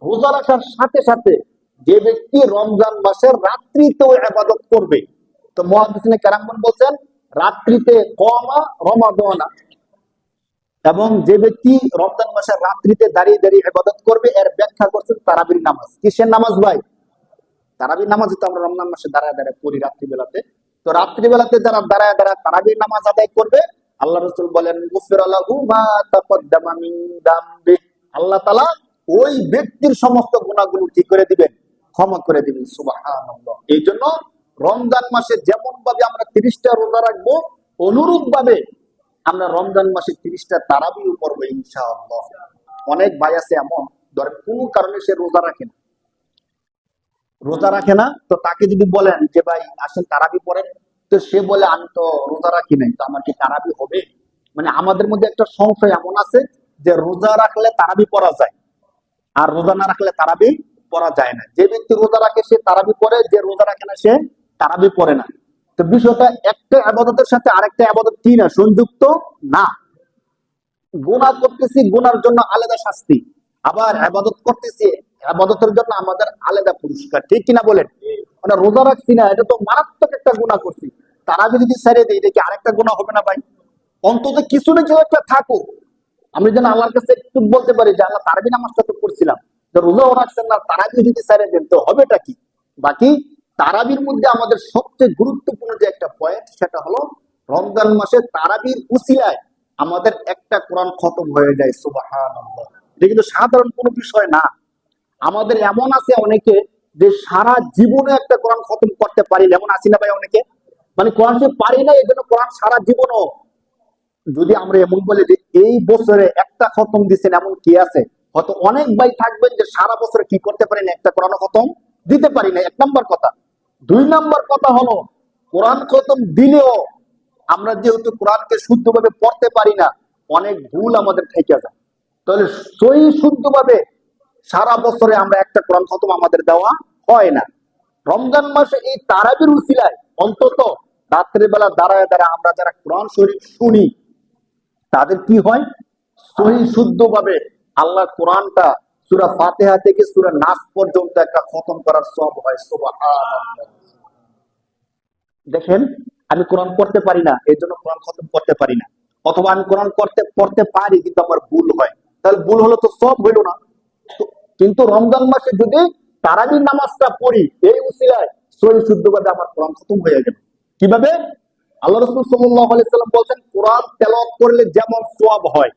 রোজা রাখার সাথে সাথে যে ব্যক্তি রমজান মাসের রাত্রিতেও ইবাদত করবে, তো মুহাদ্দিসিনে কেরামগণ বলছেন রাত্রিতে কমা রমাদানা, এবং যে ব্যক্তি রমজান মাসের রাত্রিতে দাঁড়িয়ে দাঁড়িয়ে ইবাদত করবে এর ব্যাখ্যা করছেন তারাবির নামাজ। কিসের নামাজ ভাই? তারাবির নামাজ তো আমরা রমজান মাসে দাঁড়ায় দাঁড়ায় পড়ি রাত্রিবেলাতে। তো রাত্রিবেলাতে যারা দাঁড়ায় দাঁড়ায় তারাবির নামাজ আদায় করবে, আল্লাহ রাসূল বলেন গুফিরা লাহু মা তাকাদ্দামা মিন দামবি, আল্লাহ তাআলা ওই ব্যক্তির সমস্ত গুনাহগুলো কি করে দিবেন? ক্ষমা করে দিবেন। সুবহানাল্লাহ। এই জন্য রমজান মাসে যেমন ভাবে আমরা 30টা রোজা রাখবো, অনুরূপ ভাবে আমরা রমজান মাসে 30টা তারাবিও পড়বো ইনশাআল্লাহ। অনেক ভাই আছে এমন, ধরেন কোনো কারণে সে রোজা রাখে না, তো তাকে যদি বলেন যে ভাই আসেন তারাবি পড়েন, তো সে বলে আমি তো রোজা রাখি নাই, তো আমার কি তারাবি হবে? মানে আমাদের মধ্যে একটা সংশয় এমন আছে যে রোজা রাখলে তারাবি পড়া যায়, আর রোজা না রাখলে তারাবি পড়া যায় না। যে ব্যক্তি রোজা রাখে সে তারাবি পড়ে, যে রোজা রাখে না সে তারাবি পড়ে না। তো বিষয়টা একটা আবাদতের সাথে আরেকটা আবাদত কি না, সংযুক্ত না। গুনাহ করতেছি, গুনার জন্য আলাদা শাস্তি, আবার আবাদত করতেছি, আবাদতের জন্য আমাদের আলাদা পুরস্কার। ঠিক কিনা বলেন? মানে রোজা রাখছি না, এটা তো মারাত্মক একটা গুনাহ করছি, তার আগে যদি ছেড়ে দিই এটা কি আরেকটা গুনাহ হবে না ভাই? অন্তত কিছু না কিছু একটা থাকো, আমি যেন আল্লাহর কাছে একটু বলতে পারি যে আল্লাহ তারাবি নামাজটা তো করছিলাম, তো রোজাও রাখছেন না, তারাবি যদি ছেড়ে দেন তো হবেটা কি? বাকি তারাবির মধ্যে আমাদের সবচেয়ে গুরুত্বপূর্ণ যে একটা পয়েন্ট, সেটা হলো রমজান মাসে তারাবির উসিলায় আমাদের একটা কোরআন খতম হয়ে যায়। সুবহানাল্লাহ। এটা কিন্তু সাধারণ কোনো বিষয় না। আমাদের এমন আছে অনেকে যে সারা জীবনে একটা কোরআন খতম করতে পারি না, এমন আছি না ভাই অনেকে? মানে কোরআন সে পারি না, এই জন্য কোরআন সারা জীবনও, যদি আমরা এমন বলি যে এই বছরে একটা খতম দিচ্ছেন, এমন কি আছে? হয়তো অনেক ভাই থাকবেন যে সারা বছরে কি করতে পারি না, একটা কোরআন খতম দিতে পারি না। এক নম্বর কথা। 2 নম্বর কথা হলো কোরআন খতম দিলেও আমরা যেহেতু কোরআনকে শুদ্ধভাবে পড়তে পারি না, অনেক ভুল আমাদের থেকে যায়। তাহলে সহি শুদ্ধভাবে সারা বছরে আমরা একটা কোরআন খতম আমাদের দেওয়া হয় না। রমজান মাসে এই তারাবির উসিলায় অন্তত রাত্রিবেলা দাঁড়ায় দাঁড়ায় আমরা যারা কোরআন শরীফ শুনি, তাদের কি হয়? সহি শুদ্ধভাবে আল্লাহ কোরআনটা সূরা ফাতিহা থেকে সূরা নাস পর্যন্ত একটা খতম করার সওয়াব হয়। সুবহানাল্লাহ। দেখেন, আমি কোরআন পড়তে পারি না, এই জন্য কোরআন খতম করতে পারি না, অথবা আমি কোরআন পড়তে পারি কিন্তু আমার ভুল হয়, তাহলে ভুল হলো তো সব হইলো না। কিন্তু রমজান মাসে যদি তারাবির নামাজটা পড়ি, এই উসিলায় সহি শুদ্ধভাবে আমার কোরআন খতম হয়ে গেল। কিভাবে? আল্লাহ রাসূল সাল্লাল্লাহু আলাইহি সাল্লাম বলেন কোরআন তেলাওয়াত করলে যেমন সওয়াব হয়,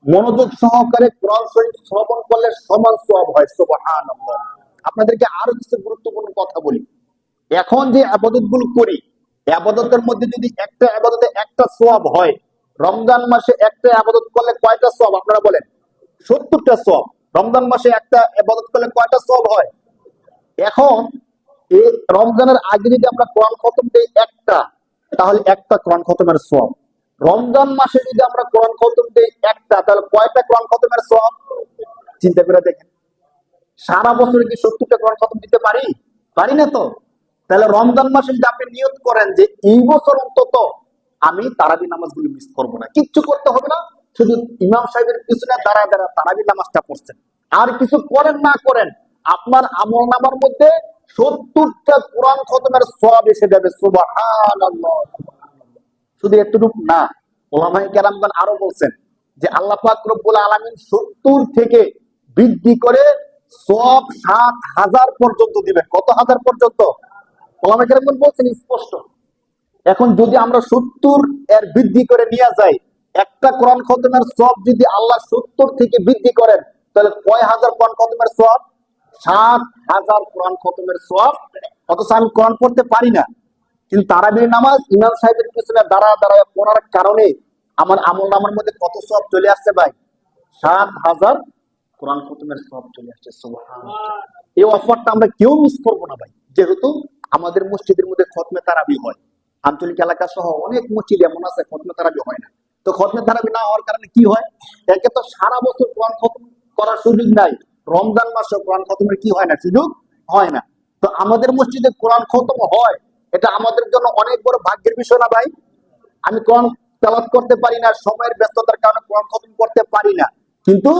মনোযোগ সহকারে কোরআন শরীফ শ্রবণ করলে সমান সওয়াব হয়। সুবহানাল্লাহ। আপনাদেরকে আরো কিছু গুরুত্বপূর্ণ কথা বলি। এখন যে আবাদত গুলো করি, আবাদতের মধ্যে যদি একটা আবাদতে একটা সওয়াব হয়, রমজান মাসে একটা আবাদত করলে কয়টা সওয়াব আপনারা বলেন? 70টা সওয়াব। রমজান মাসে একটা আবাদত করলে কয়টা সওয়াব হয়? এখন এই রমজানের আগে যদি আমরা কোরআন খতম দেই একটা, তাহলে একটা কোরআন খতমের সওয়াব। রমজান মাসে যদি আমরা কোরআন খতম দেই একটা, তাহলে কয়টা কোরআন খতমের সওয়াব? চিন্তা করে দেখেন, সারা বছরে কি 70টা কোরআন খতম দিতে পারি? পারি না তো। তাহলে রমজান মাসে যদি আপনি নিয়ত করেন যে এই বছর অন্তত আমি তারাবি নামাজগুলি মিস করব না, কিচ্ছু করতে হবে না, শুধু ইমাম সাহেবের পিছনে দাঁড়ায় দাঁড়ায় তারাবি নামাজটা পড়ছেন, আর কিছু করেন না করেন, আপনার আমল নামার মধ্যে 70টা কোরআন খতমের সওয়াব এসে যাবে। সুবহানাল্লাহ। শুধু এতটুকু না, ওলামায়ে কেরামগণ আরো বলছেন যে আল্লাহ পাক রব্বুল আলামিন 70 থেকে বৃদ্ধি করে সওয়াব 7,000 পর্যন্ত দিবেন। কত হাজার পর্যন্ত? ওলামায়ে কেরামগণ বলছেন স্পষ্ট। এখন যদি আমরা 70 এর বৃদ্ধি করে নিয়ে যাই, একটা কোরআন খতমের সওয়াব যদি আল্লাহ 70 থেকে বৃদ্ধি করেন, তাহলে কয় হাজার কোরআন খতমের সওয়াব? 7,000 কোরআন খতমের সওয়াব। অথচ আমি কোরআন পড়তে পারি না, কিন্তু তারাবির নামাজ ইমাম সাহেবের পিছনে দাঁড়ায় দাঁড়ায় পড়ার কারণে আমার আমল নামার মধ্যে কত সওয়াব চলে আসছে ভাই? 7,000 কোরআন খতমের সওয়াব চলে আসছে। সুবহানাল্লাহ। এই অফারটা আমরা কেউ মিস করবো না ভাই, যেহেতু আমাদের মসজিদের মধ্যে খতমে তারাবি হয়। আঞ্চলিক এলাকা সহ অনেক মসজিদ এমন আছে খতমে তারাবি হয় না। তো খতমে তারাবি না হওয়ার কারণে কি হয়? একে তো সারা বছর কোরআন খতম করার সুযোগ নাই, রমজান মাসে কোরআন খতমের কি হয় না, সুযোগ হয় না। তো আমাদের মসজিদে কোরআন খতম হয়, এটা আমাদের জন্য অনেক বড় ভাগ্যের বিষয় না ভাই? আমি কোরআন তেলাওয়াত করতে পারি না, সময়ের ব্যস্ততার কারণে কোরআন খতম করতে পারি না, কিন্তু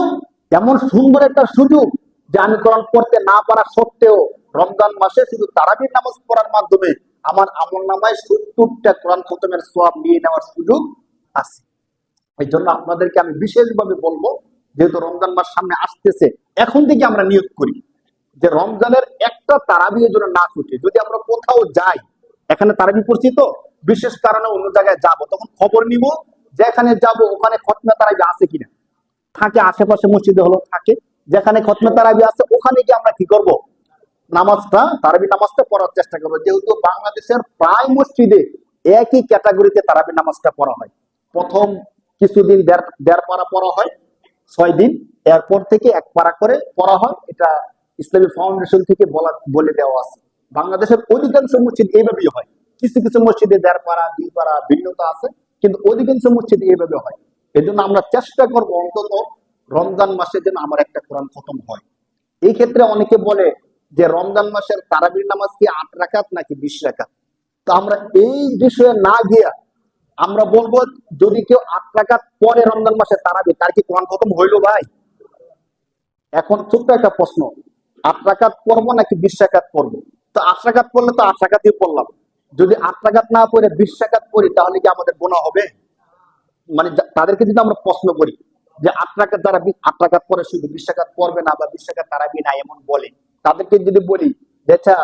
এমন সুন্দর একটা সুযোগ যে আমি কোরআন পড়তে না পারা সত্ত্বেও রমজান মাসে শুধু তারাবির নামাজ পড়ার মাধ্যমে আমার আমলনামায় 70টা কোরআন খতমের সওয়াব নিয়ে নেওয়ার সুযোগ আছে। এই জন্য আপনাদেরকে আমি বিশেষভাবে বলবো, যেহেতু রমজান মাস সামনে আসতেছে, এখন থেকে আমরা নিয়ত করি যে রমজানের একটা তারাবির জন্য না ছুটে, যদি আমরা কোথাও যাই, এখানে তারাবি পড়ছি তো বিশেষ কারণে অন্য জায়গায় যাব, তখন খবর নিব যে এখানে যাব ওখানে খতমে তারাবি আছে কিনা, থাকে আশেপাশে মসজিদে হলো থাকে, যেখানে খতমে তারাবি আছে ওখানে গিয়ে আমরা কি করব, নামাজটা তারাবি নামাজটা পড়ার চেষ্টা করবো। যেহেতু বাংলাদেশের প্রায় মসজিদে একই ক্যাটাগরিতে তারাবি নামাজটা পড়া হয়। প্রথম কিছুদিন দেড় পারা পড়া হয় 6 দিন, এরপর থেকে 1 পারা করে পড়া হয়। এটা ইসলামী ফাউন্ডেশন থেকে বলে দেওয়া আছে। বাংলাদেশের অধিকাংশ মসজিদ এইভাবেই হয়, কিছু কিছু মসজিদে 1.5 পারা 2 পারা ভিন্নতা আছে, কিন্তু অধিকাংশ মসজিদে এইভাবে হয়। এই জন্য আমরা চেষ্টা করবো অন্তত রমজান মাসে যেন আমার একটা কোরআন খতম হয়। এই ক্ষেত্রে অনেকে বলে যে রমজান মাসের তারাবির নামাজ কি 8 রাকাত নাকি 20 রাকাত। তো আমরা এই বিষয়ে না গিয়া আমরা বলবো, যদি কেউ 8 রাকাত পরে রমজান মাসে তারাবি, তার কি কোরআন খতম হইলো ভাই? এখন ছোট্ট একটা প্রশ্ন, 8 রাকাত পড়বো নাকি 20 রাকাত পড়বো? তো 8 রাকাত পড়লে তো 8 রাকাতই পড়লাম, যদি 8 রাকাত না পড়ে 20 রাকাত পড়ি তাহলে কি আমাদের গুনাহ হবে? মানে তাদেরকে যদি আমরা প্রশ্ন করি যে 8 রাকাত যারা 8 রাকাত পরে শুধু 20 রাকাত পড়বে না বা 20 রাকাত তারাবি না এমন বলে, তাদেরকে যদি বলি যে আচ্ছা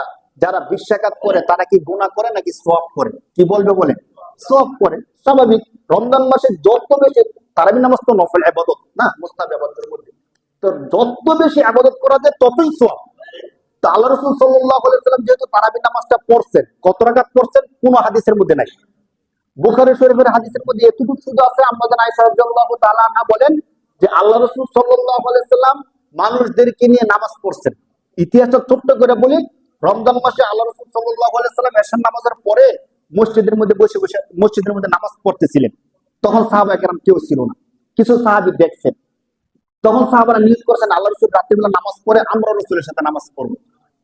যারা 20 রাকাত পড়ে তারা কি গুনাহ করে নাকি সওয়াব করে, কি বলবে বলেন? সওয়াব করে। স্বাভাবিক, রমজান মাসে যত বেশি তারাবি নামাজ তো নফল ইবাদত না, মুস্তাহাব ইবাদতের মধ্যে, তো যত বেশি ইবাদত করা যায় ততই সওয়াব। তো আল্লাহ রাসূল সাল্লাল্লাহু আলাইহি ওয়াসাল্লাম যেহেতু তারাবি নামাজটা পড়ছেন, কত রাকাত পড়ছেন কোন হাদিসের মধ্যে নাই। বুখারী শরীফের হাদিসের মধ্যে এতটুকু শুধু আছে, আম্মা জান আয়েশা রাদিয়াল্লাহু তাআলা আনহা বলেন যে আল্লাহ রাসূল সাল্লাল্লাহু আলাইহি ওয়াসাল্লাম মানুষদেরকে নিয়ে নামাজ পড়ছেন। ইতিহাসটা ছোট্ট করে বলি, রমজান মাসে আল্লাহ রাসূল সাল্লাল্লাহু আলাইহি ওয়াসাল্লাম এশার নামাজের পরে মসজিদের মধ্যে বসে বসে মসজিদের মধ্যে নামাজ পড়তেছিলেন। তখন সাহাবায়ে কেরাম কেউ ছিল না, কিছু সাহাবী দেখছেন। তখন সাহাবারা নিয়ত করছেন আল্লাহ রাসূল রাত্রিবেলা নামাজ পড়ে আমরা রাসূলের সাথে নামাজ পড়বো।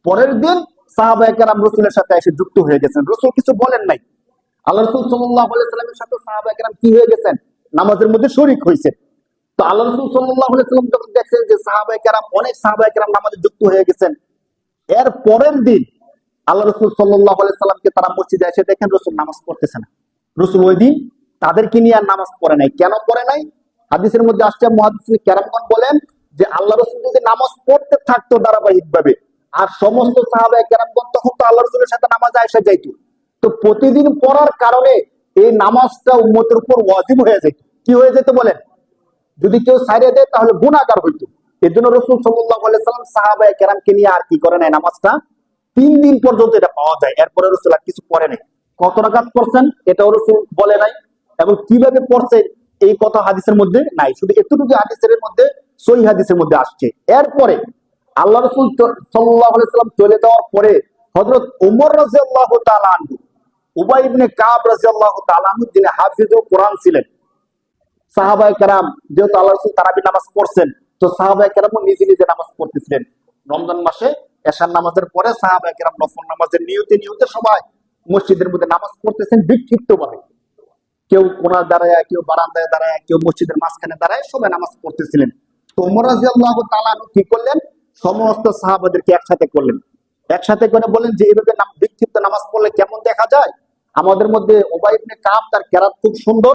পরের দিন সাহাবায়ে কেরাম রাসূলের সাথে এসে যুক্ত হয়ে গেছেন, রাসূল কিছু বলেন নাই। আল্লাহ রাসূল সাল্লাল্লাহু আলাইহি ওয়াসাল্লামের সাথে সাহাবায়ে কেরাম কি হয়ে গেছেন, নামাজের মধ্যে শরীক হয়েছে। তো আল্লাহ রাসূল সাল্লাল্লাহু আলাইহি ওয়াসাল্লাম যখন দেখছেন যে সাহাবায়ে কেরাম অনেক সাহাবায়ে কেরাম নামাজে যুক্ত হয়ে গেছেন, এর পরের দিন আল্লাহ রাসূল সাল্লাল্লাহু আলাইহি ওয়াসাল্লামকে তারা মসজিদে এসে দেখেন রাসূল নামাজ পড়তেছে না। রাসূল ওই দিন তাদেরকে নিয়ে আর নামাজ পড়ে নাই। কেন পড়ে নাই? হাদিসের মধ্যে আসছে, মুহাদ্দিসিন কেরামগণ বলেন যে আল্লাহ রাসূল যদি নামাজ পড়তে থাকতো ধারাবাহিকভাবে, আর সমস্ত সাহাবায়ে কেরামগণ তখন তো আল্লাহ রাসূলের সাথে নামাজে আয়েশা যাইতো, তো প্রতিদিন পড়ার কারণে এই নামাজটা উম্মতের উপর ওয়াজিব হয়ে যেত। কি হয়ে যেত বলেন? যদি কেউ ছাইড়ে দেয় তাহলে গুনাহগার হইতো। এর জন্য রাসূল সাল্লাল্লাহু আলাইহি ওয়াসাল্লাম সাহাবায়ে কেরামকে নিয়ে আর কি করে নাই, নামাজটা 3 দিন পর্যন্ত এটা পাওয়া যায়। এরপরে রাসূল আর কিছু পড়ে নাই। কত রাকাত পড়ছেন এটাও রাসূল বলে নাই, এবং কিভাবে পড়ছেন এই কথা হাদিসের মধ্যে নাই। শুধু এতটুকু হাদিসের মধ্যে, সহিহ হাদিসের মধ্যে আসছে। এরপরে আল্লাহ রাসূল সাল্লাল্লাহু আলাইহি ওয়াসাল্লাম চলে যাওয়ার পরে হযরত ওমর রাদিয়াল্লাহু তাআলা আনহু, উবাই ইবনে কাব রাদিয়াল্লাহু তাআলা আনহু, যিনি হাফিজুল কোরআন ছিলেন, সাহাবায়ে কেরাম যেহেতু আল্লাহ রাসূল তারাবি নামাজ পড়ছেন, তো সাহাবায়ে কেরামও নিজে নিজে নামাজ পড়তেছিলেন। রমজান মাসে এশার নামাজের পরে সাহাবায়ে কেরাম নফল নামাজের নিয়তে সবাই মসজিদের মধ্যে নামাজ পড়তেছেন বিক্ষিপ্তভাবে। কেউ কোণায় দাঁড়ায়, কেউ বারান্দায় দাঁড়ায়, কেউ মসজিদের মাঝখানে দাঁড়ায়, সবাই নামাজ পড়তেছিলেন। তো ওমর রাদিয়াল্লাহু তাআলা আনহু কি করলেন, সমস্ত সাহাবাদেরকে একসাথে করলেন, একসাথে করে বলেন যে এইভাবে বিক্ষিপ্ত নামাজ পড়লে কেমন দেখা যায়? আমাদের মধ্যে উবাই ইবনে কাব, তার কেরাত খুব সুন্দর।